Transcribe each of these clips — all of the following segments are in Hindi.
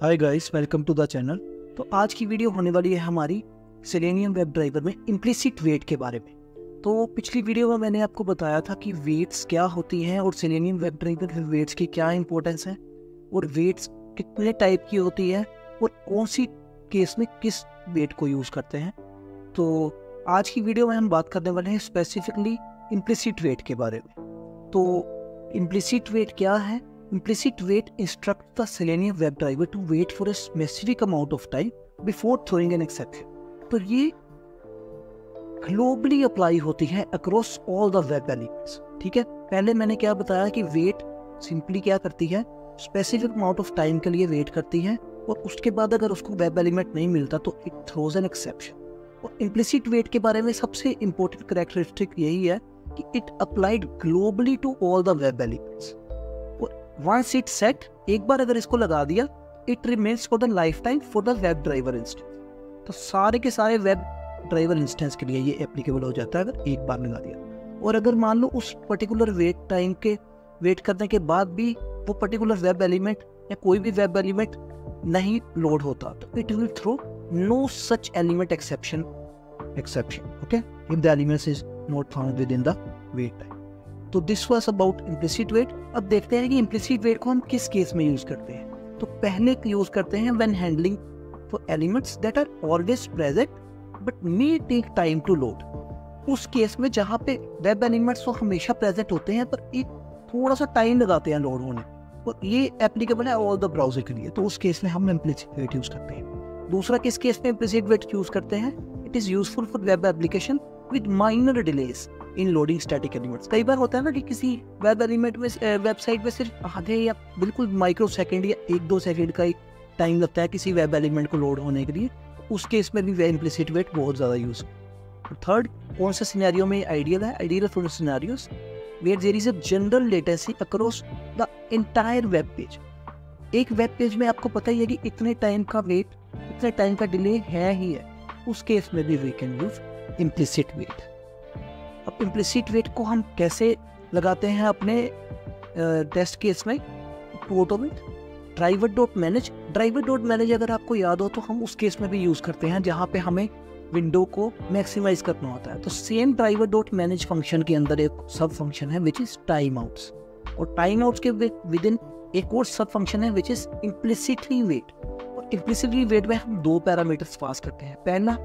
Hi guys, welcome to the channel. तो आज की वीडियो होने वाली है हमारी सेलेनियम वेब ड्राइवर में इम्प्लिसिट वेट के बारे में। तो पिछली वीडियो में मैंने आपको बताया था कि वेट्स क्या होती हैं और सेलेनियम वेब ड्राइवर में वेट्स की क्या इंपॉर्टेंस है और वेट्स कितने टाइप की होती है और कौन सी केस में किस वेट को यूज़ करते हैं। तो आज की वीडियो में हम बात करने वाले हैं स्पेसिफिकली इम्प्लिसिट वेट के बारे में। तो इम्प्लिसिट वेट क्या है? Implicit weight instructs the Selenium WebDriver to wait for a specific amount of time before throwing an exception. तो ये ग्लोबली अप्लाई होती है across all the web elements. ठीक है, पहले मैंने क्या बताया कि वेट सिंपली क्या करती है, स्पेसिफिक अमाउंट ऑफ टाइम के लिए वेट करती है और उसके बाद अगर उसको वेब एलिमेंट नहीं मिलता तो इट थ्रोज एन एक्सेप्शन। और इम्प्लिसिट वेट के बारे में सबसे इंपॉर्टेंट कैरेक्टरिस्टिक यही है कि it applied globally to all the web elements. Once it set, एक बार अगर इसको लगा दिया, it remains for the lifetime for the web driver instance। तो सारे के सारे वेब ड्राइवर इंस्टेंस के लिए ये एप्लीकेबल हो जाता है अगर एक बार लगा दिया। और अगर मान लो उस पर्टिकुलर वेट टाइम के वेट करने के बाद भी वो पर्टिकुलर वेब एलिमेंट या कोई भी वेब एलिमेंट नहीं लोड होता तो it will throw no such element exception okay if the element is not found within the wait time. तो this was about implicit wait. अब देखते हैं कि इम्प्लिसिट वेट को हम किस केस में यूज करते हैं। तो पहले यूज करते हैं when handling for elements that are always present but may take time to load. उस केस में जहाँ पे वेब एलिमेंट्स तो हमेशा प्रेजेंट होते हैं पर एक थोड़ा सा टाइम लगाते हैं लोड होने, और ये एप्लीकेबल है ऑल द ब्राउजर के लिए। तो उस केस में हम इम्प्लिसिट वेट यूज करते हैं। दूसरा किस केस में इम्प्लिसिट वेट यूज करते हैं? It is useful for web application with minor delays in loading static elements. कई बार होता है ना कि किसी वेब एलिमेंट में वेबसाइट में सिर्फ आधे या बिल्कुल माइक्रो सेकंड या 1-2 सेकंड का ही टाइम लगता है किसी वेब एलिमेंट को लोड होने के लिए। उस केस में भी इम्प्लिसिट वेट बहुत ज़्यादा यूज। थर्ड, कौन से सिनेरियो में आइडियल है? Ideal for scenarios where there is a general latency across the entire web page. एक वेब पेज में आपको पता ही है कि इतने टाइम का वेट, इतने टाइम का डिले है ही है। उस केस में भी we can use implicit wait. अब इम्प्लिसिट वेट को हम कैसे लगाते हैं अपने टेस्ट केस में? To automate driver dot manage अगर आपको याद हो तो हम उस केस में भी यूज़ करते हैं जहाँ पे हमें विंडो को मैक्सिमाइज करना होता है। तो same driver dot manage function के अंदर एक सब फंक्शन है विच इज़ टाइम आउट्स, और टाइम आउट्स के विद इन एक और सब फंक्शन है विच इज़ इम्प्लिसिटली वेट। और इम्प्लिसिटली वेट में हम 2 पैरामीटर्स पास करते हैं। पहला,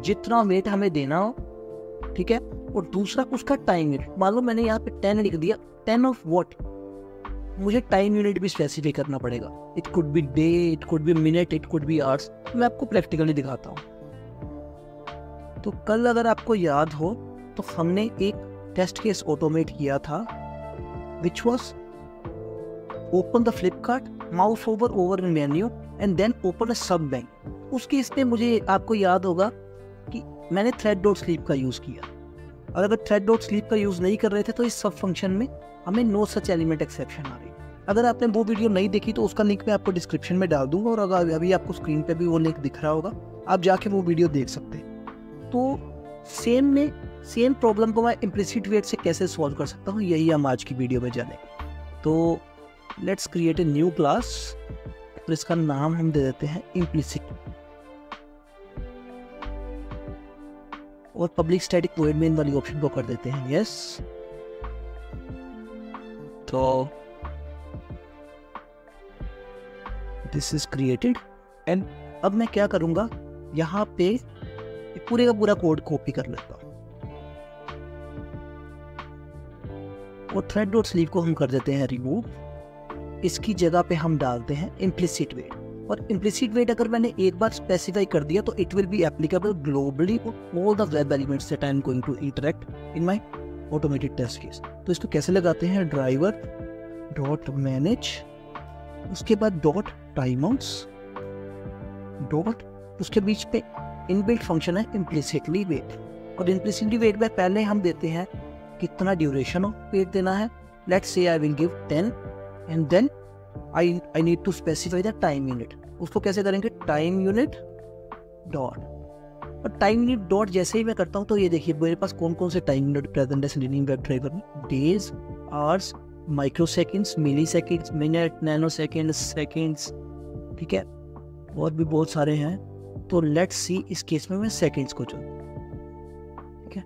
जितना वेट हमें देना हो, ठीक है, और दूसरा उसका टाइम यूनिट। मान लो मैंने यहाँ पे 10 लिख दिया, 10 ऑफ व्हाट, मुझे टाइम यूनिट भी स्पेसिफाई करना पड़ेगा। It could be day, it could be minute, it could be hours. मैं आपको प्रैक्टिकली दिखाता हूँ। तो कल अगर आपको याद हो तो हमने एक टेस्ट केस ऑटोमेट किया था which was open the Flipkart, mouse over in menu and then open a sub bank. उस केस में मुझे आपको याद होगा कि मैंने थ्रेड डॉट स्लीप का यूज़ किया। और अगर थ्रेड डॉट स्लीप का यूज़ नहीं कर रहे थे तो इस सब फंक्शन में हमें नो सच एलिमेंट एक्सेप्शन आ रही। अगर आपने वो वीडियो नहीं देखी तो उसका लिंक मैं आपको डिस्क्रिप्शन में डाल दूंगा, और अगर अभी आपको स्क्रीन पे भी वो लिंक दिख रहा होगा, आप जाके वो वीडियो देख सकते हैं। तो सेम प्रॉब्लम को मैं इम्प्लिसिट वेट से कैसे सॉल्व कर सकता हूँ, यही हम आज की वीडियो में जानेंगे। तो let's create a new class और इसका नाम हम दे देते हैं इम्प्लिसिट, और पब्लिक स्टैटिक वॉइड मेन वाली ऑप्शन को कर देते हैं यस। तो दिस इज क्रिएटेड एंड अब मैं क्या करूंगा, यहाँ पे पूरे का पूरा कोड कॉपी कर लेता हूँ और थ्रेड डॉट स्लीप को हम कर देते हैं रिमूव। इसकी जगह पे हम डालते हैं इम्प्लिसिट वेट। और इम्प्लिसिट वेट अगर मैंने एक बार स्पेसिफाई कर दिया तो it will be applicable globally all the web elements that I am going to interact in my automated test case. तो इसको कैसे लगाते हैं? ड्राइवर डॉट मैनेज, उसके बाद डॉट टाइम आउट्स डॉट, उसके बीच पे इनबिल्ट फंक्शन है इम्प्लिसिटली वेट। और इम्प्लिसिटली वेट में पहले हम देते हैं कितना ड्यूरेशन ऑफ वेट देना है। Let's say I will give 10 and then I need to specify the time unit। उसको कैसे करेंगे? टाइम यूनिट डॉट, और टाइम यूनिट डॉट जैसे ही मैं करता हूँ तो ये देखिए मेरे पास कौन कौन से टाइम यूनिट प्रेजेंट है सेलेनियम वेब ड्राइवर में। Days, hours, microseconds, milliseconds, minute, nanoseconds, seconds, ठीक है, और भी बहुत सारे हैं, तो लेट्स सी इस केस में मैं सेकंड्स को चुन, ठीक है।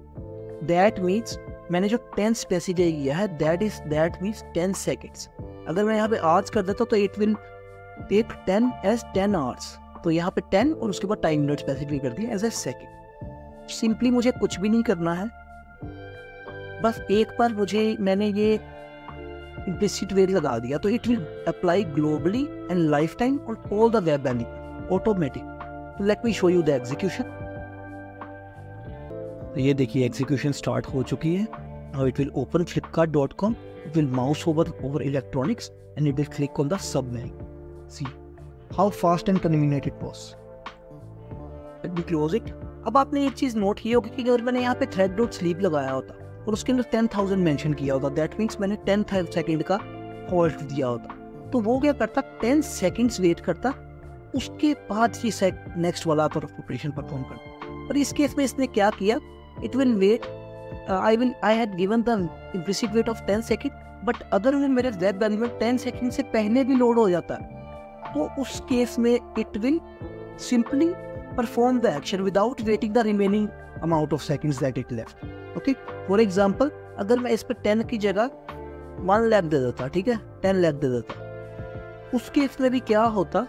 दैट मीन्स मैंने जो 10 स्पेसिफाई किया है दैट मीन्स 10 सेकंड्स। अगर मैं यहाँ पे आवर्स कर देता तो it will take 10 as 10 hours, तो यहाँ पे 10 और उसके बाद टाइम यूनिट स्पेसिफाई कर दिया एज ए सेकंड। सिंपली मुझे कुछ भी नहीं करना है, बस एक बार मैंने ये इम्प्लिसिट वेट लगा दिया तो it will apply globally and life time on all the web element automatic. Let me show you the execution. तो ये देखिए एग्जीक्यूशन स्टार्ट हो चुकी है। Now it will open flipkart.com, it will mouse over electronics and it will click on the sub menu. See how fast and convenient it was. Let me close it. अब आपने एक चीज नोट की होगी कि अगर मैंने यहाँ पे thread.sleep लगाया होता और उसके अंदर 10,000 मेंशन किया होता, दैट मीन्स मैंने 10 सेकंड का होल्ड दिया होता, तो वो क्या करता 10 सेकंड्स वेट करता, उसके बाद ही नेक्स्ट वाला ऑपरेशन परफॉर्म करता। और इस केस में इसने क्या किया, it will wait, I had given the implicit wait of 10 second, but अगर मेरे वेब एलिमेंट 10 सेकंड से पहले भी लोड हो जाता है तो उस केस में it will simply perform the action without waiting the remaining amount of seconds that it left. Okay, for example अगर मैं इस पर 10 की जगह 1 लाख दे देता, ठीक है, 10 लाख दे देता, उस केस में भी क्या होता,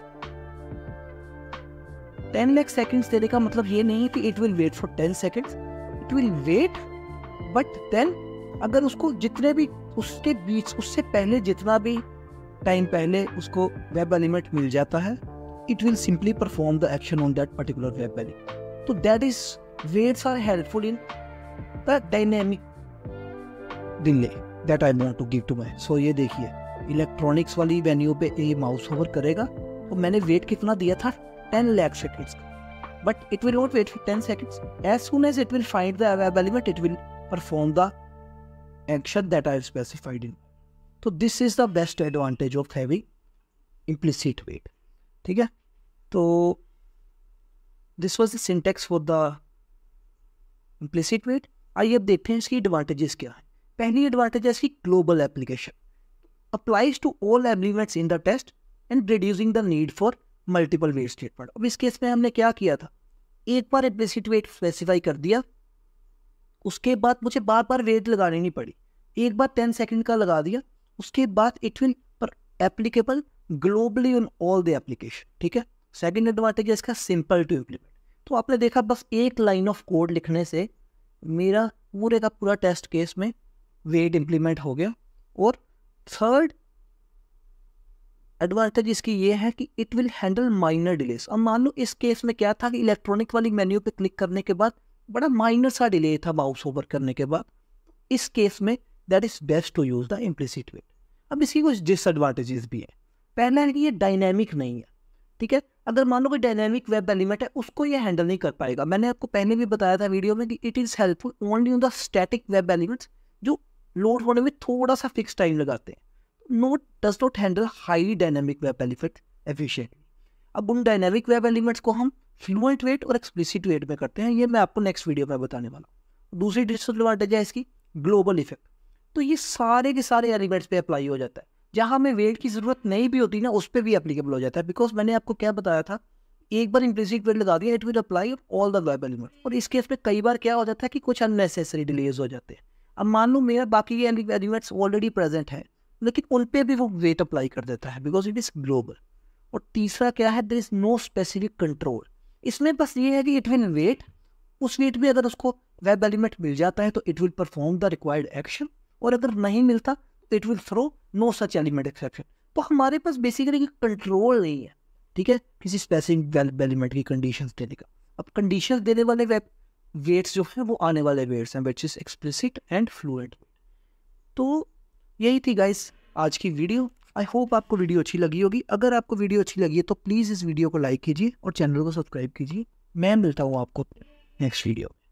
10 लाख सेकंड्स देने का मतलब ये नहीं कि it will wait for 10 seconds, it will wait, but then अगर उसको जितने भी उसके बीच उससे पहले जितना भी टाइम पहले उसको वेब एलिमेंट मिल जाता है, it will simply perform the action on that particular web element. तो that is waits are helpful in the dynamic delay that I want to give to my. So ये देखिए इलेक्ट्रॉनिक्स वाली वेन्यू पे ये माउस ओवर करेगा, तो मैंने वेट कितना दिया था 10 लाख सेकंड्स का, but it will not wait for 10 seconds, as soon as it will find the web element it will perform the action that I specified in. तो this is the best advantage of having implicit wait, ठीक है। तो this was the syntax for the implicit wait. आइए अब देखते हैं इसकी एडवांटेजेस क्या है। पहली एडवांटेज है इसकी global application, applies to all elements in the test and reducing the need for multiple wait statement. अब इस केस में हमने क्या किया था, एक बार इम्प्लिसिट वेट स्पेसिफाई कर दिया, उसके बाद मुझे बार बार वेट लगानी नहीं पड़ी, एक बार 10 सेकंड का लगा दिया, उसके बाद it will applicable globally on all the application, ठीक है। सेकंड एडवांटेज है इसका सिंपल टू इम्प्लीमेंट। तो आपने देखा बस एक लाइन ऑफ कोड लिखने से मेरा पूरे का पूरा टेस्ट केस में वेट इम्प्लीमेंट हो गया। और थर्ड एडवांटेज इसकी ये है कि it will handle minor delays. अब मान लो इस केस में क्या था कि इलेक्ट्रॉनिक वाली मेन्यू पे क्लिक करने के बाद बड़ा माइनर सा डिले था माउस ओवर करने के बाद, इस केस में that is best to use the implicit wait. अब इसकी कुछ डिसएडवांटेजेस भी है। पहला है कि ये डायनेमिक नहीं है, ठीक है। अगर मान लो कोई डायनेमिक वेब एलिमेंट है उसको ये हैंडल नहीं कर पाएगा। मैंने आपको पहले भी बताया था वीडियो में कि it is helpful only on the static web elements जो लोड होने में थोड़ा सा फिक्स टाइम लगाते हैं। Does not handle highly dynamic web element efficiently. अब उन डायनेमिक वेब एलिमेंट्स को हम फ्लुएंट वेट और एक्सप्लिसिट वेट में करते हैं, ये मैं आपको नेक्स्ट वीडियो में बताने वाला हूँ। दूसरी डिसएडवांटेज है इसकी ग्लोबल इफेक्ट। तो ये सारे के सारे एलिमेंट्स पे अप्लाई हो जाता है, जहाँ हमें वेट की जरूरत नहीं भी होती ना उस पर भी एप्लीकेबल हो जाता है। बिकॉज मैंने आपको क्या बताया था, एक बार इम्प्लिसिट वेट लगा दिया it will apply all the web element. और इस केस में कई बार क्या हो जाता है कि कुछ अननेसेसरी डिलेज हो जाते हैं। अब मान लो मेरा बाकी ये एलिमेंट्स ऑलरेडी प्रेजेंट है, लेकिन उन पे भी वो वेट अप्लाई कर देता है बिकॉज इट इज ग्लोबल। और तीसरा क्या है, there is no specific control. इसमें बस ये है कि इट विल वेट, उस वेट में अगर उसको वेब एलिमेंट मिल जाता है तो it will perform the required action, और अगर नहीं मिलता तो it will throw no such element exception. तो हमारे पास बेसिकली कंट्रोल नहीं है, ठीक है, किसी स्पेसिफिक वेब एलिमेंट की कंडीशंस देने का। अब कंडीशंस देने वाले वेब वेट्स जो हैं वो आने वाले वेट्स हैं which is explicit and fluent. तो यही थी गाइस आज की वीडियो। आई होप आपको वीडियो अच्छी लगी होगी। अगर आपको वीडियो अच्छी लगी है तो प्लीज़ इस वीडियो को लाइक कीजिए और चैनल को सब्सक्राइब कीजिए। मैं मिलता हूँ आपको नेक्स्ट वीडियो में।